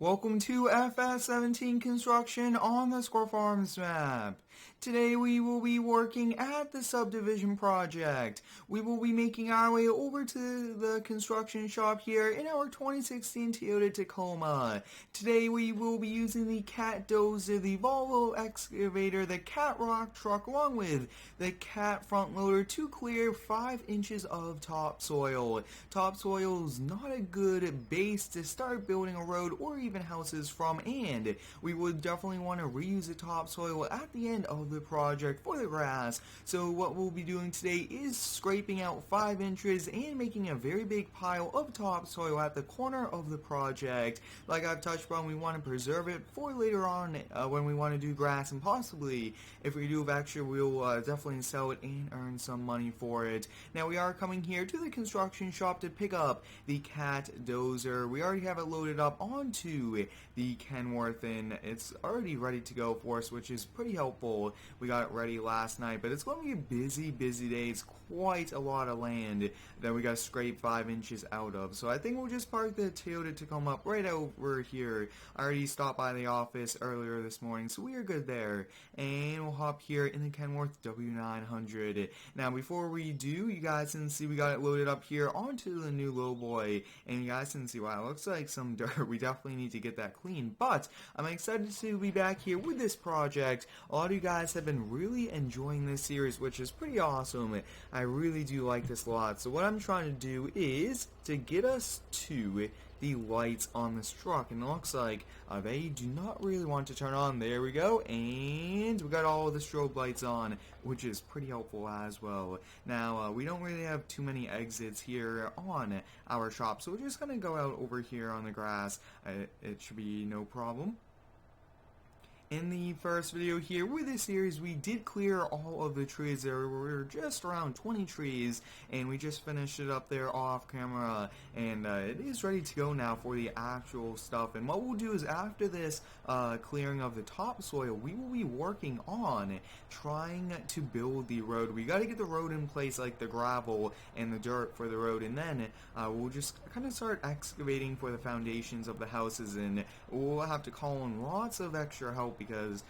Welcome to FS17 construction on the Squirrel Farms map. Today we will be working at the subdivision project. We will be making our way over to the construction shop here in our 2016 Toyota Tacoma. Today we will be using the Cat Dozer, the Volvo Excavator, the Cat Rock Truck, along with the Cat Front Loader to clear 5 inches of topsoil. Topsoil is not a good base to start building a road or even houses from, and we would definitely want to reuse the topsoil at the end of the project for the grass. So what we'll be doing today is scraping out 5 inches and making a very big pile of topsoil at the corner of the project. Like I've touched on, we want to preserve it for later on when we want to do grass, and possibly if we do have extra, we'll definitely sell it and earn some money for it. Now we are coming here to the construction shop to pick up the Cat Dozer. We already have it loaded up onto the Kenworth, and it's already ready to go for us, which is pretty helpful. We got it ready last night, but it's going to be a busy day. It's quite a lot of land that we got to scrape 5 inches out of. So I think we'll just park the Toyota Tacoma up right over here. I already stopped by the office earlier this morning, so we are good there. And we'll hop here in the Kenworth W900. Now before we do, you guys can see we got it loaded up here onto the new lowboy, and you guys can see, wow, it looks like some dirt. We definitely need to get that clean, but I'm excited to be back here with this project. A lot of you guys have been really enjoying this series, which is pretty awesome. I really do like this a lot. So what I'm trying to do is to get us to the lights on this truck, and it looks like they do not really want to turn on. There we go, and we got all of the strobe lights on, which is pretty helpful as well. Now we don't really have too many exits here on our shop, so we're just gonna go out over here on the grass. It should be no problem. In the first video here with this series, we did clear all of the trees. There were just around 20 trees, and we just finished it up there off camera, and it is ready to go now for the actual stuff. And what we'll do is, after this clearing of the topsoil, we will be working on trying to build the road. We got to get the road in place, like the gravel and the dirt for the road, and then we'll just kind of start excavating for the foundations of the houses, and we'll have to call in lots of extra help, because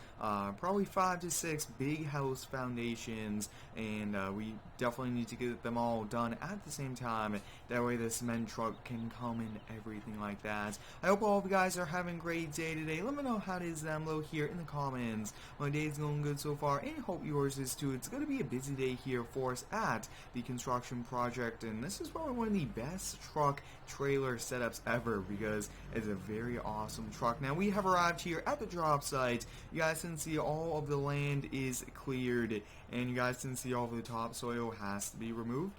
probably 5 to 6 big house foundations, and we definitely need to get them all done at the same time. That way the cement truck can come and everything like that. I hope all of you guys are having a great day today. Let me know how it is down below here in the comments. My day's going good so far, and I hope yours is too. It's going to be a busy day here for us at the construction project, and this is probably one of the best truck trailer setups ever, because it's a very awesome truck. Now we have arrived here at the job site. You guys can see all of the land is cleared, and you guys can see all of the topsoil has to be removed.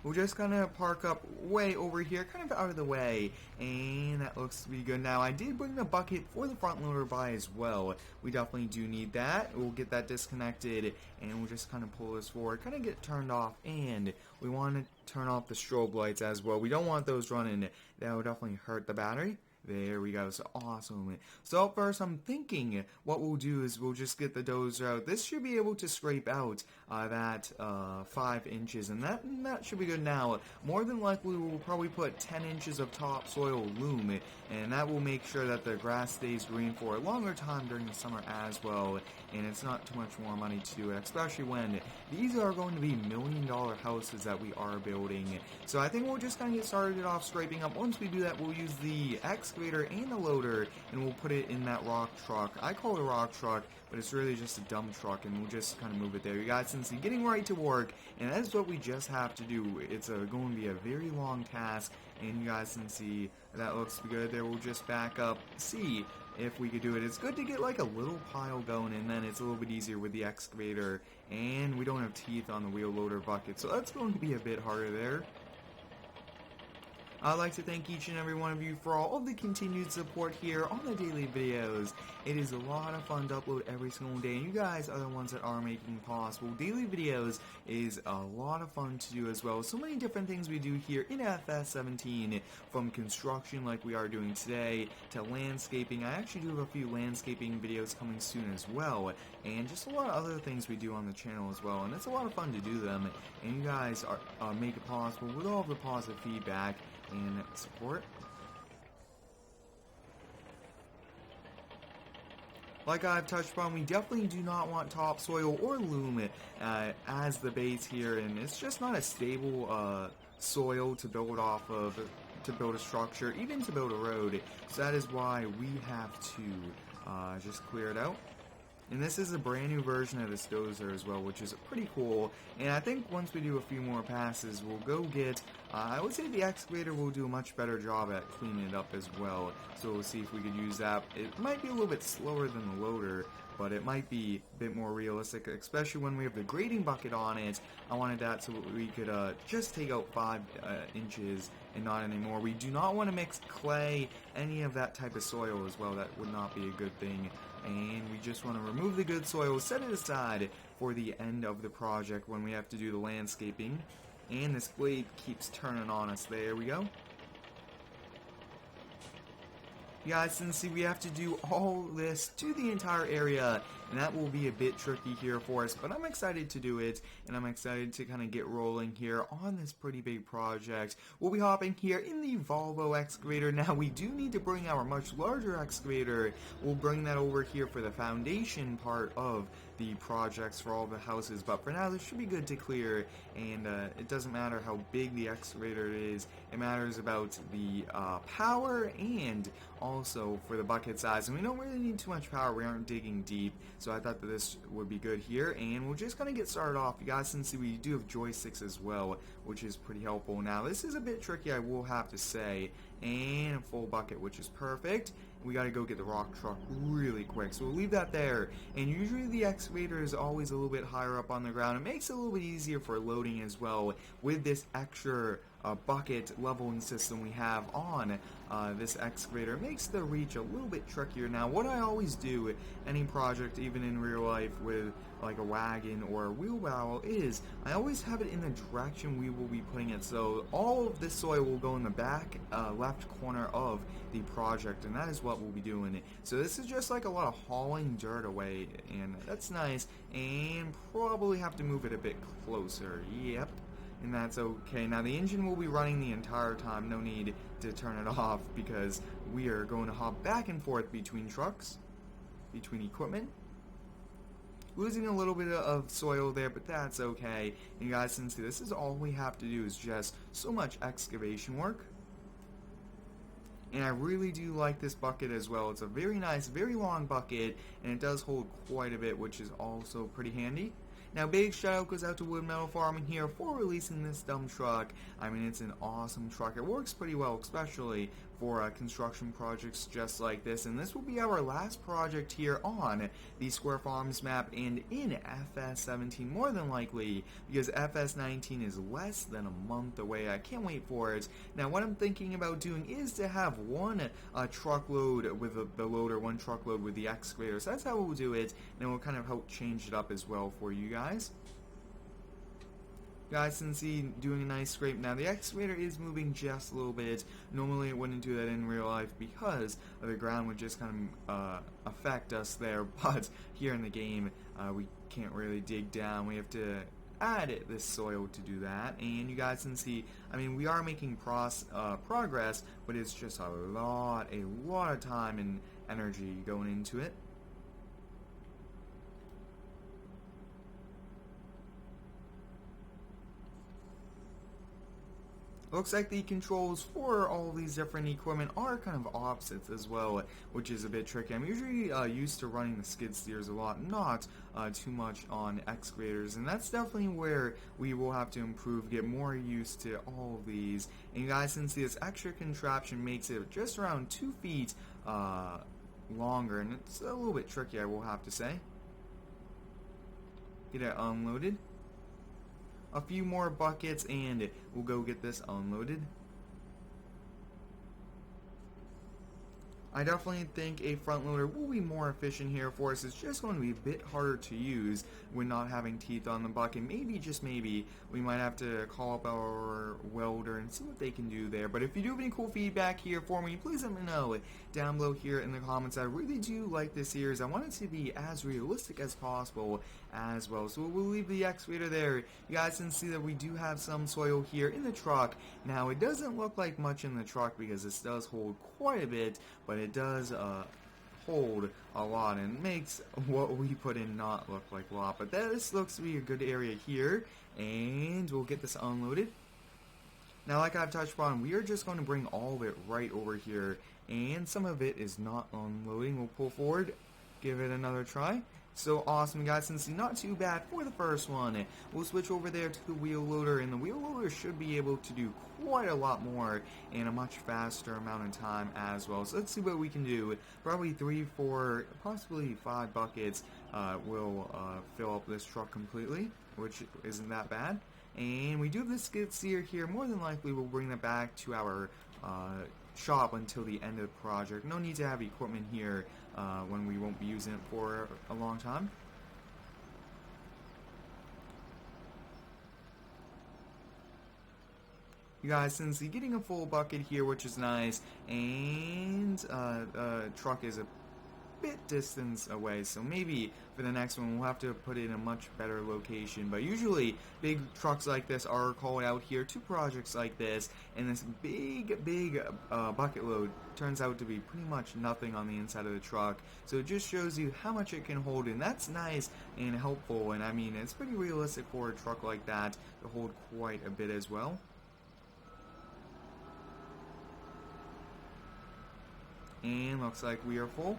We'll just kind of park up way over here, kind of out of the way, and that looks to be good. Now, I did bring the bucket for the front loader by as well. We definitely do need that. We'll get that disconnected, and we'll just kind of pull this forward, kind of get turned off, and we want to turn off the strobe lights as well. We don't want those running. That would definitely hurt the battery. There we go, so awesome. So first I'm thinking what we'll do is we'll just get the dozer out. This should be able to scrape out that 5 inches, and that should be good now. More than likely we'll probably put 10 inches of topsoil loom, and that will make sure that the grass stays green for a longer time during the summer as well, and it's not too much more money to do it, especially when these are going to be $1-million houses that we are building. So I think we'll just kind of get started off scraping up. Once we do that, we'll use the excavator and the loader, and we'll put it in that rock truck. I call it a rock truck, but it's really just a dump truck, and we'll just kind of move it there. You guys can see, getting right to work, and that's what we just have to do. It's going to be a very long task, and you guys can see that looks good there. We'll just back up, see if we could do it. It's good to get like a little pile going, and then it's a little bit easier with the excavator, and we don't have teeth on the wheel loader bucket, so that's going to be a bit harder there. I'd like to thank each and every one of you for all of the continued support here on the daily videos. It is a lot of fun to upload every single day, and you guys are the ones that are making it possible. Daily videos is a lot of fun to do as well. So many different things we do here in FS17, from construction like we are doing today, to landscaping. I actually do have a few landscaping videos coming soon as well, and just a lot of other things we do on the channel as well, and it's a lot of fun to do them, and you guys are make it possible with all of the positive feedback. and support. Like I've touched on, we definitely do not want topsoil or loam as the base here, and it's just not a stable soil to build off of, to build a structure, even to build a road. So that is why we have to just clear it out. And this is a brand new version of this Dozer as well, which is pretty cool. And I think once we do a few more passes, we'll go get, I would say the Excavator will do a much better job at cleaning it up as well. So we'll see if we could use that. It might be a little bit slower than the loader, but it might be a bit more realistic, especially when we have the grading bucket on it. I wanted that so we could just take out 5 inches and not anymore. We do not want to mix clay, any of that type of soil as well. That would not be a good thing. And we just want to remove the good soil, set it aside for the end of the project when we have to do the landscaping. And this blade keeps turning on us. There we go. You guys can see we have to do all this to the entire area, and that will be a bit tricky here for us, but I'm excited to do it, and I'm excited to kind of get rolling here on this pretty big project. We'll be hopping here in the Volvo excavator. Now we do need to bring our much larger excavator. We'll bring that over here for the foundation part of the projects for all the houses, but for now this should be good to clear. And it doesn't matter how big the excavator is, it matters about the power and also for the bucket size. And we don't really need too much power, we aren't digging deep, so I thought that this would be good here. And we'll just kind of get started off. You guys can see we do have joysticks as well, which is pretty helpful. Now this is a bit tricky, I will have to say, and a full bucket, which is perfect. We gotta go get the rock truck really quick, so we'll leave that there. And usually the excavator is always a little bit higher up on the ground. It makes it a little bit easier for loading as well with this extra bucket leveling system we have on this excavator. It makes the reach a little bit trickier. Now what I always do any project, even in real life with like a wagon or a wheelbarrow, is I always have it in the direction we will be putting it. So all of this soil will go in the back left corner of the project, and that is what we'll be doing. So this is just like a lot of hauling dirt away, and that's nice, and probably have to move it a bit closer. Yep. And that's okay. Now the engine will be running the entire time, no need to turn it off, because we are going to hop back and forth between trucks, between equipment. Losing a little bit of soil there, but that's okay. And you guys can see this is all we have to do, is just so much excavation work. And I really do like this bucket as well. It's a very nice, very long bucket, and it does hold quite a bit, which is also pretty handy. Now, big shout out goes out to Wood Metal Farming here for releasing this dump truck. I mean, it's an awesome truck. It works pretty well, especially for construction projects just like this. And this will be our last project here on the Square Farms map and in FS17, more than likely, because FS19 is less than a month away. I can't wait for it. Now, what I'm thinking about doing is to have one truckload with the loader, one truckload with the excavator. So that's how we'll do it, and we'll kind of help change it up as well for you guys. Guys can see doing a nice scrape. Now the excavator is moving just a little bit. Normally it wouldn't do that in real life because the ground would just kind of affect us there, but here in the game we can't really dig down. We have to add this soil to do that, and you guys can see, I mean, we are making progress, but it's just a lot of time and energy going into it. Looks like the controls for all these different equipment are kind of opposites as well, which is a bit tricky. I'm usually used to running the skid steers a lot, not too much on excavators, and that's definitely where we will have to improve, get more used to all of these. And you guys can see this extra contraption makes it just around 2 feet longer, and it's a little bit tricky, I will have to say. Get it unloaded. A few more buckets and we'll go get this unloaded. I definitely think a front loader will be more efficient here for us. It's just going to be a bit harder to use when not having teeth on the bucket. Maybe, just maybe, we might have to call up our welder and see what they can do there. But if you do have any cool feedback here for me, please let me know down below here in the comments. I really do like this series. I want it to be as realistic as possible as well. So we'll leave the excavator there. You guys can see that we do have some soil here in the truck. Now, it doesn't look like much in the truck because this does hold quite a bit, but it does hold a lot and makes what we put in not look like a lot. But this looks to be a good area here, and we'll get this unloaded. Now, like I've touched upon, we are just going to bring all of it right over here, and some of it is not unloading. We'll pull forward, give it another try. So awesome, guys, since not too bad for the first one. We'll switch over there to the wheel loader, and the wheel loader should be able to do quite a lot more in a much faster amount of time as well. So let's see what we can do. Probably 3, 4, possibly 5 buckets will fill up this truck completely, which isn't that bad. And we do have the skid steer here. More than likely we'll bring that back to our shop until the end of the project. No need to have equipment here when we won't be using it for a long time. You guys, since you're getting a full bucket here, which is nice, and truck is a bit distance away, so maybe for the next one we'll have to put it in a much better location. But usually big trucks like this are called out here to projects like this, and this big bucket load turns out to be pretty much nothing on the inside of the truck. So it just shows you how much it can hold, and that's nice and helpful. And I mean, it's pretty realistic for a truck like that to hold quite a bit as well. And looks like we are full.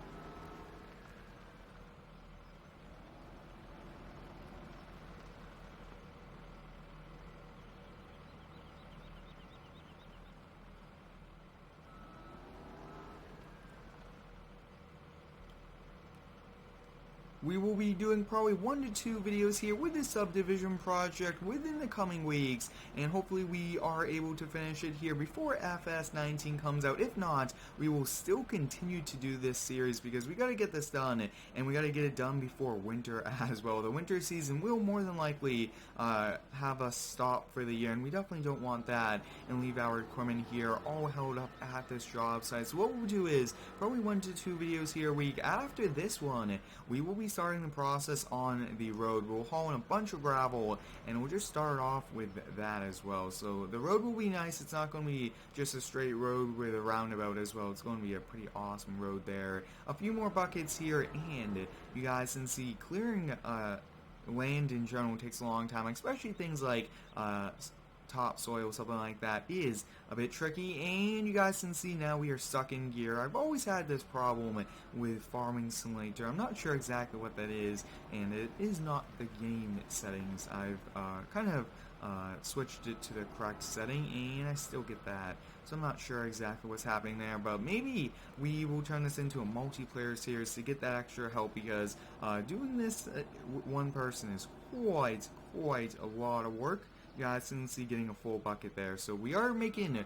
We will be doing probably 1 to 2 videos here with this subdivision project within the coming weeks, and hopefully we are able to finish it here before FS19 comes out. If not, we will still continue to do this series because we got to get this done, and we got to get it done before winter as well. The winter season will more than likely have us stop for the year, and we definitely don't want that and leave our equipment here all held up at this job site. So what we'll do is probably 1 to 2 videos here a week. After this one, we will be starting the process on the road. We'll haul in a bunch of gravel, and we'll just start off with that as well. So the road will be nice. It's not going to be just a straight road with a roundabout as well. It's going to be a pretty awesome road there. A few more buckets here, and you guys can see clearing land in general takes a long time, especially things like topsoil, something like that, is a bit tricky. And you guys can see now we are stuck in gear. I've always had this problem with Farming Simulator. I'm not sure exactly what that is, and it is not the game settings. I've kind of switched it to the correct setting, and I still get that. So I'm not sure exactly what's happening there, but maybe we will turn this into a multiplayer series to get that extra help, because doing this one person is quite a lot of work. You guys can see getting a full bucket there. So we are making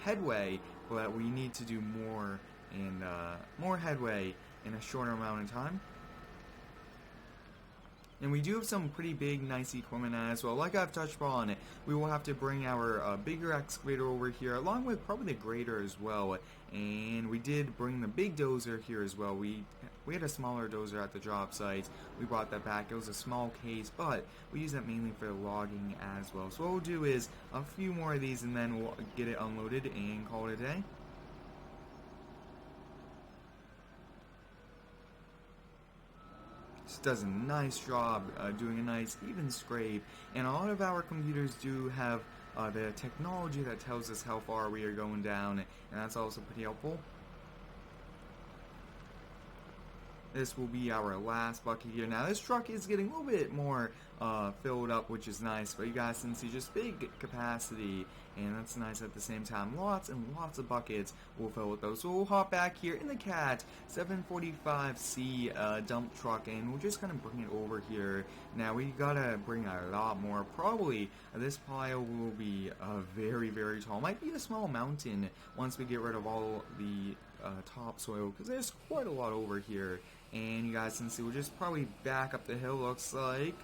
headway, but we need to do more and more headway in a shorter amount of time. And we do have some pretty big, nice equipment as well. Like I've touched upon, we will have to bring our bigger excavator over here, along with probably the grader as well. And we did bring the big dozer here as well. We had a smaller dozer at the job site. We brought that back. It was a small case, but we use that mainly for logging as well. So what we'll do is a few more of these, and then we'll get it unloaded and call it a day. This does a nice job doing a nice even scrape, and a lot of our computers do have the technology that tells us how far we are going down, and that's also pretty helpful. This will be our last bucket here. Now this truck is getting a little bit more filled up, which is nice, but you guys can see just big capacity and that's nice at the same time. Lots and lots of buckets will fill with those. So we'll hop back here in the Cat 745C dump truck, and we'll just kind of bring it over here. Now we gotta bring a lot more. Probably this pile will be very, very tall. Might be a small mountain once we get rid of all the topsoil, because there's quite a lot over here. And you guys can see we'll just probably back up the hill, looks like.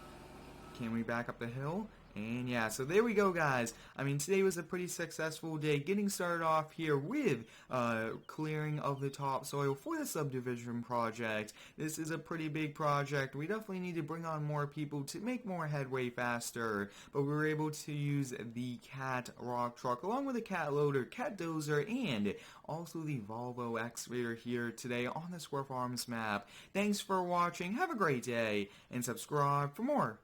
Can we back up the hill? And yeah, so there we go, guys. I mean, today was a pretty successful day getting started off here with clearing of the topsoil for the subdivision project. This is a pretty big project. We definitely need to bring on more people to make more headway faster, but we were able to use the Cat rock truck along with the Cat loader, Cat Dozer, and also the Volvo Excavator here today on the Square Farms map. Thanks for watching. Have a great day, and subscribe for more.